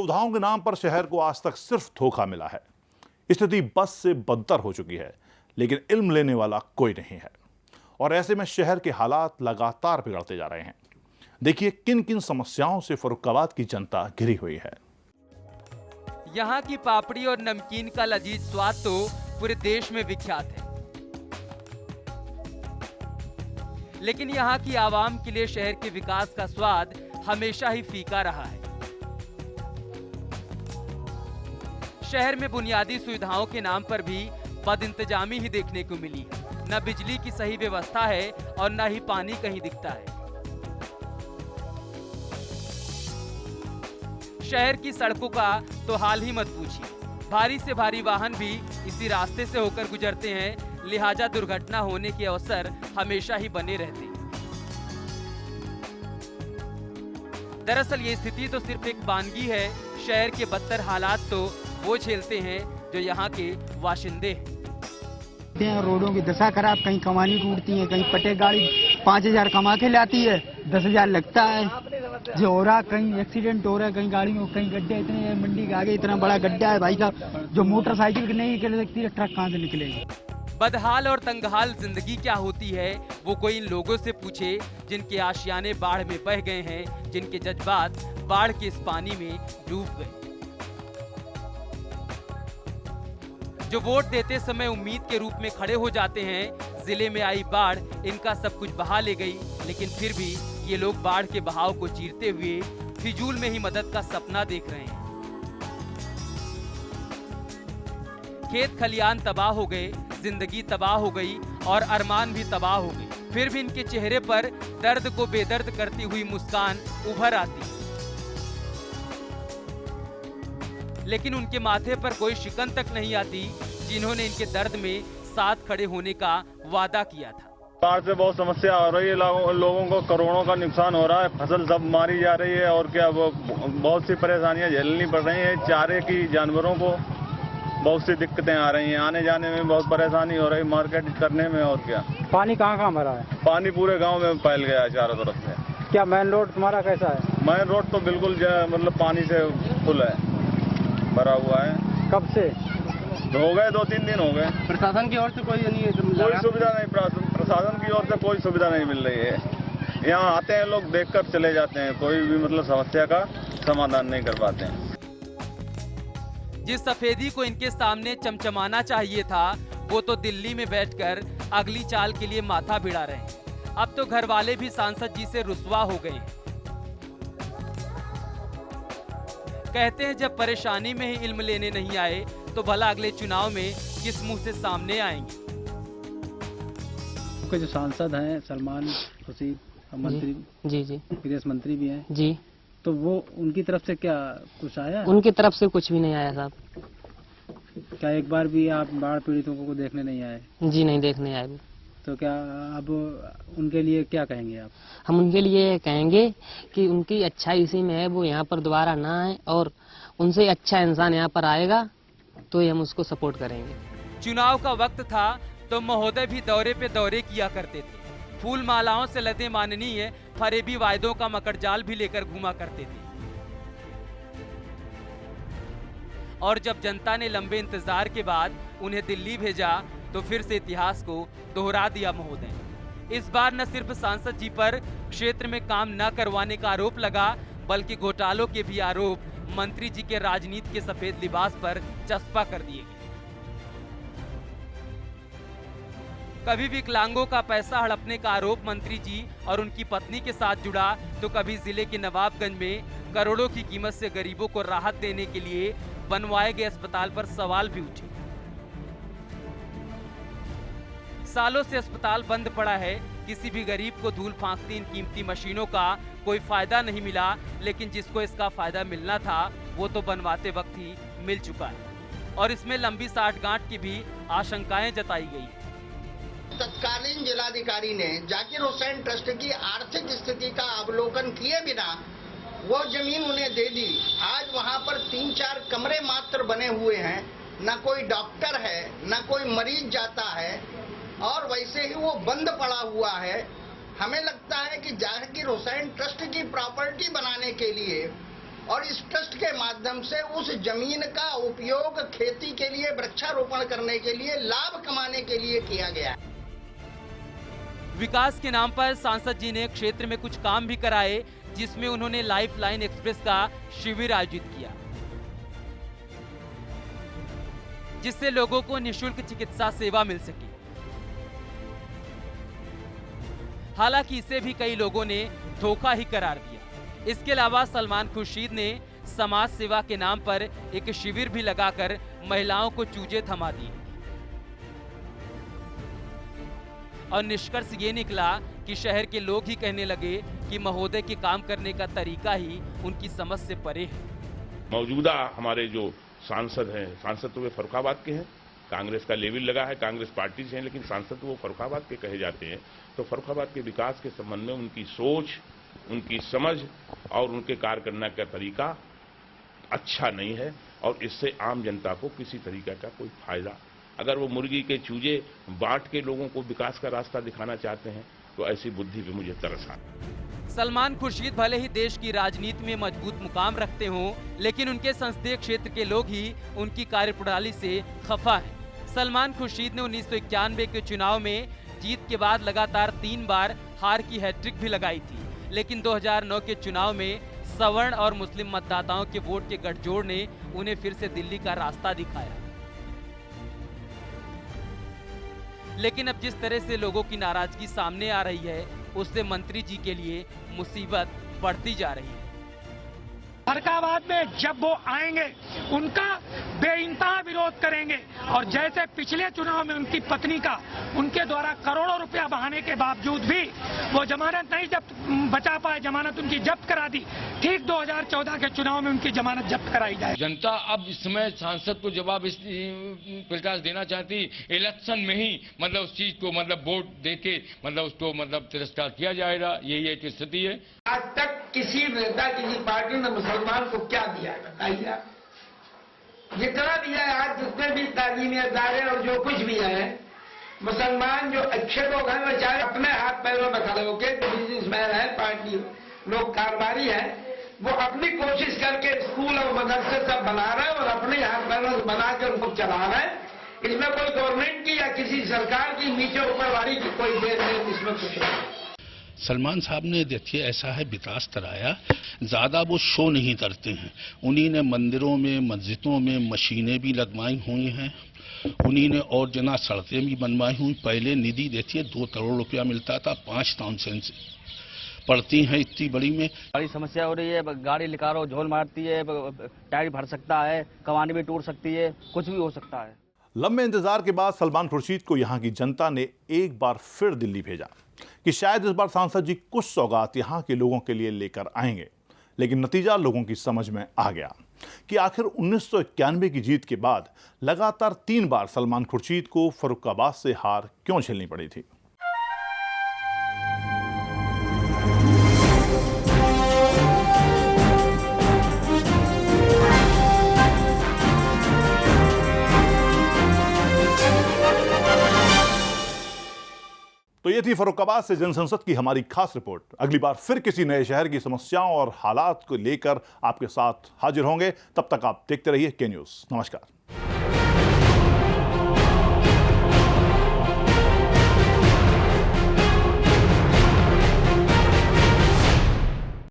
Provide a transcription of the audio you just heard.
सुविधाओं के नाम पर शहर को आज तक सिर्फ धोखा मिला है। स्थिति बस से बदतर हो चुकी है, लेकिन इल्म लेने वाला कोई नहीं है और ऐसे में शहर के हालात लगातार बिगड़ते जा रहे हैं। देखिए किन किन समस्याओं से फर्रुखाबाद की जनता घिरी हुई है। यहाँ की पापड़ी और नमकीन का लजीज स्वाद तो पूरे देश में विख्यात है, लेकिन यहाँ की आवाम के लिए शहर के विकास का स्वाद हमेशा ही फीका रहा है। शहर में बुनियादी सुविधाओं के नाम पर भी बदइंतजामी ही देखने को मिली है। न बिजली की सही व्यवस्था है और न ही पानी कहीं दिखता है। शहर की सड़कों का तो हाल ही मत पूछिए। भारी से भारी वाहन भी इसी रास्ते से होकर गुजरते हैं, लिहाजा दुर्घटना होने के अवसर हमेशा ही बने रहते हैं। दरअसल ये स्थिति तो सिर्फ एक वानगी है। शहर के बदतर हालात तो वो झेलते हैं जो यहाँ के वाशिंदे हैं। रोडों की दशा खराब, कहीं कमानी टूटती है, कहीं पटे गाड़ी 5,000 कमा के लाती है, 10,000 लगता है। जो हो रहा, कहीं एक्सीडेंट हो रहा है, कहीं गाड़ी में, कहीं गड्ढे इतने, मंडी के आगे इतना बड़ा गड्ढा है भाई साहब, जो मोटरसाइकिल नहीं निकल सकती है, ट्रक कहाँ से निकलेगी। बदहाल और तंगहाल जिंदगी क्या होती है वो कोई इन लोगों से पूछे जिनके आशियाने बाढ़ में बह गए हैं, जिनके जज्बात बाढ़ के इस पानी में डूब गए। जो वोट देते समय उम्मीद के रूप में खड़े हो जाते हैं। जिले में आई बाढ़ इनका सब कुछ बहा ले गई, लेकिन फिर भी ये लोग बाढ़ के बहाव को चीरते हुए फिजूल में ही मदद का सपना देख रहे हैं। खेत खलियान तबाह हो गए, जिंदगी तबाह हो गई और अरमान भी तबाह हो गए। फिर भी इनके चेहरे पर दर्द को बेदर्द करती हुई मुस्कान उभर आती है, लेकिन उनके माथे पर कोई शिकन तक नहीं आती जिन्होंने इनके दर्द में साथ खड़े होने का वादा किया था। बाढ़ से बहुत समस्या हो रही है, लोगों को करोड़ों का नुकसान हो रहा है, फसल सब मारी जा रही है और क्या वो बहुत सी परेशानियां झेलनी पड़ रही हैं। चारे की जानवरों को बहुत सी दिक्कतें आ रही हैं, आने जाने में बहुत परेशानी हो रही, मार्केट करने में और क्या। पानी कहाँ भरा है? पानी पूरे गांव में फैल गया है चारों तरफ से। क्या मेन रोड तुम्हारा कैसा है? मेन रोड तो बिल्कुल मतलब पानी से फुल है, भरा हुआ है। कब से? हो गए 2-3 दिन हो गए। प्रशासन की ओर से कोई नहीं है? कोई सुविधा नहीं, प्रशासन की ओर से कोई सुविधा नहीं मिल रही है। यहाँ आते हैं लोग, देखकर चले जाते हैं, कोई भी मतलब समस्या का समाधान नहीं कर पाते हैं। जिस सफेदी को इनके सामने चमचमाना चाहिए था, वो तो दिल्ली में बैठकर अगली चाल के लिए माथा भिड़ा रहे हैं। अब तो घर वाले भी सांसद जी से रुस्वा हो गए हैं। कहते हैं जब परेशानी में ही इल्म लेने नहीं आए तो भला अगले चुनाव में किस मुंह से सामने आएंगे। जो सांसद हैं सलमान खुर्शीद, मंत्री जी विदेश मंत्री भी हैं जी, तो वो उनकी तरफ से क्या कुछ आया? उनकी तरफ से कुछ भी नहीं आया साहब। क्या एक बार भी आप बाढ़ पीड़ितों को देखने नहीं आए? जी नहीं, देखने आए। तो क्या अब उनके लिए क्या कहेंगे आप? हम उनके लिए कहेंगे कि उनकी अच्छाई इसी में है, वो यहाँ पर दोबारा ना आए और उनसे अच्छा इंसान यहाँ पर आएगा तो हम उसको सपोर्ट करेंगे। चुनाव का वक्त था तो महोदय भी दौरे पे दौरे किया करते थे। फूल मालाओं से लदे माननीय फरेबी वायदों का मकड़जाल भी लेकर घूमा करते थे। और जब जनता ने लंबे इंतजार के बाद उन्हें दिल्ली भेजा तो फिर से इतिहास को दोहरा दिया महोदय। इस बार न सिर्फ सांसद जी पर क्षेत्र में काम न करवाने का आरोप लगा, बल्कि घोटालों के भी आरोप मंत्री जी के राजनीति के सफेद लिबास पर चस्पा कर दिए गए। कभी विकलांगों का पैसा हड़पने का आरोप मंत्री जी और उनकी पत्नी के साथ जुड़ा, तो कभी जिले के नवाबगंज में करोड़ों की कीमत से गरीबों को राहत देने के लिए बनवाए गए अस्पताल पर सवाल भी उठे। सालों से अस्पताल बंद पड़ा है, किसी भी गरीब को धूल फांकती इन कीमती मशीनों का कोई फायदा नहीं मिला, लेकिन जिसको इसका फायदा मिलना था वो तो बनवाते वक्त ही मिल चुका है और इसमें लंबी साठगांठ की भी आशंकाएं जताई गई। तत्कालीन जिलाधिकारी ने जाकिर हुसैन ट्रस्ट की आर्थिक स्थिति का अवलोकन किए बिना वो जमीन उन्हें दे दी। आज वहां पर 3-4 कमरे मात्र बने हुए हैं, न कोई डॉक्टर है, न कोई मरीज जाता है और वैसे ही वो बंद पड़ा हुआ है। हमें लगता है कि जाकिर हुसैन ट्रस्ट की प्रॉपर्टी बनाने के लिए और इस ट्रस्ट के माध्यम से उस जमीन का उपयोग खेती के लिए, वृक्षारोपण करने के लिए, लाभ कमाने के लिए किया गया है। विकास के नाम पर सांसद जी ने क्षेत्र में कुछ काम भी कराए, जिसमें उन्होंने लाइफलाइन एक्सप्रेस का शिविर आयोजित किया, जिससे लोगों को निःशुल्क चिकित्सा सेवा मिल सकी। हालांकि इसे भी कई लोगों ने धोखा ही करार दिया। इसके अलावा सलमान खुर्शीद ने समाज सेवा के नाम पर एक शिविर भी लगाकर महिलाओं को चूजे थमा दिए और निष्कर्ष ये निकला कि शहर के लोग ही कहने लगे कि महोदय के काम करने का तरीका ही उनकी समझ से परे है। मौजूदा हमारे जो सांसद हैं, सांसद तो वे फर्रुखाबाद के हैं, कांग्रेस का लेवल लगा है, कांग्रेस पार्टी से हैं, लेकिन सांसद तो वो फर्रुखाबाद के कहे जाते हैं। तो फर्रुखाबाद के विकास के संबंध में उनकी सोच, उनकी समझ और उनके कार्य करने का तरीका अच्छा नहीं है और इससे आम जनता को किसी तरीके का कोई फायदा, अगर वो मुर्गी के चूजे बांट के लोगों को विकास का रास्ता दिखाना चाहते हैं तो ऐसी बुद्धि पे मुझे तरस आता है। सलमान खुर्शीद भले ही देश की राजनीति में मजबूत मुकाम रखते हों, लेकिन उनके संसदीय क्षेत्र के लोग ही उनकी कार्यप्रणाली से खफा हैं। सलमान खुर्शीद ने 1991 के चुनाव में जीत के बाद लगातार 3 बार हार की हैट्रिक भी लगाई थी, लेकिन 2009 के चुनाव में सवर्ण और मुस्लिम मतदाताओं के वोट के गठजोड़ ने उन्हें फिर से दिल्ली का रास्ता दिखाया। लेकिन अब जिस तरह से लोगों की नाराजगी सामने आ रही है, उससे मंत्री जी के लिए मुसीबत बढ़ती जा रही है। फर्रुखाबाद में जब वो आएंगे उनका बेइंतहा विरोध करेंगे और जैसे पिछले चुनाव में उनकी पत्नी का उनके द्वारा करोड़ों रुपया बहाने के बावजूद भी वो जमानत नहीं बचा पाए, जमानत उनकी जब्त करा दी। ठीक 2014 के चुनाव में उनकी जमानत जब्त कराई जाए। जनता अब इसमें सांसद को जवाब इस प्रकार देना चाहती, इलेक्शन में ही मतलब उस चीज को मतलब वोट देके मतलब उसको मतलब तिरस्कार किया जाएगा, यही एक स्थिति है। आज तक किसी नेता, किसी पार्टी ने मुसलमान को क्या दिया है बताइए? जितना दिया है आज, जितने भी तालीमी इदारे और जो कुछ भी है, मुसलमान जो अच्छे लोग हैं वो चाहे अपने हाथ पैरों में खड़े होकर, बिजनेसमैन है, पार्टी लोग कारोबारी है, वो अपनी कोशिश करके स्कूल और मदरसे सब बना रहे हैं और अपने हाथ पैरों से बना कर उनको चला रहे हैं। इसमें कोई गवर्नमेंट की या किसी सरकार की नीचे ऊपर वाली की कोई देर नहीं, इसमें कुछ नहीं। सलमान साहब ने देखिए ऐसा है विकास कराया, ज़्यादा वो शो नहीं करते हैं। उन्हीं ने मंदिरों में, मस्जिदों में मशीनें भी लगवाई हुई हैं, उन्हीं ने और जना सड़कें भी बनवाई हुई। पहले निधि देखिए 2 करोड़ रुपया मिलता था, 5 टाउन पड़ती हैं इतनी बड़ी में। बड़ी समस्या हो रही है, गाड़ी निकालो झोल मारती है, टायर भर सकता है, कमानी भी टूट सकती है, कुछ भी हो सकता है। लंबे इंतजार के बाद सलमान खुर्शीद को यहां की जनता ने एक बार फिर दिल्ली भेजा कि शायद इस बार सांसद जी कुछ सौगात यहां के लोगों के लिए लेकर आएंगे। लेकिन नतीजा लोगों की समझ में आ गया कि आखिर 1991 की जीत के बाद लगातार 3 बार सलमान खुर्शीद को फर्रुखाबाद से हार क्यों झेलनी पड़ी थी। तो ये थी फर्रुखाबाद से जनसंसद की हमारी खास रिपोर्ट। अगली बार फिर किसी नए शहर की समस्याओं और हालात को लेकर आपके साथ हाजिर होंगे। तब तक आप देखते रहिए के न्यूज़। नमस्कार।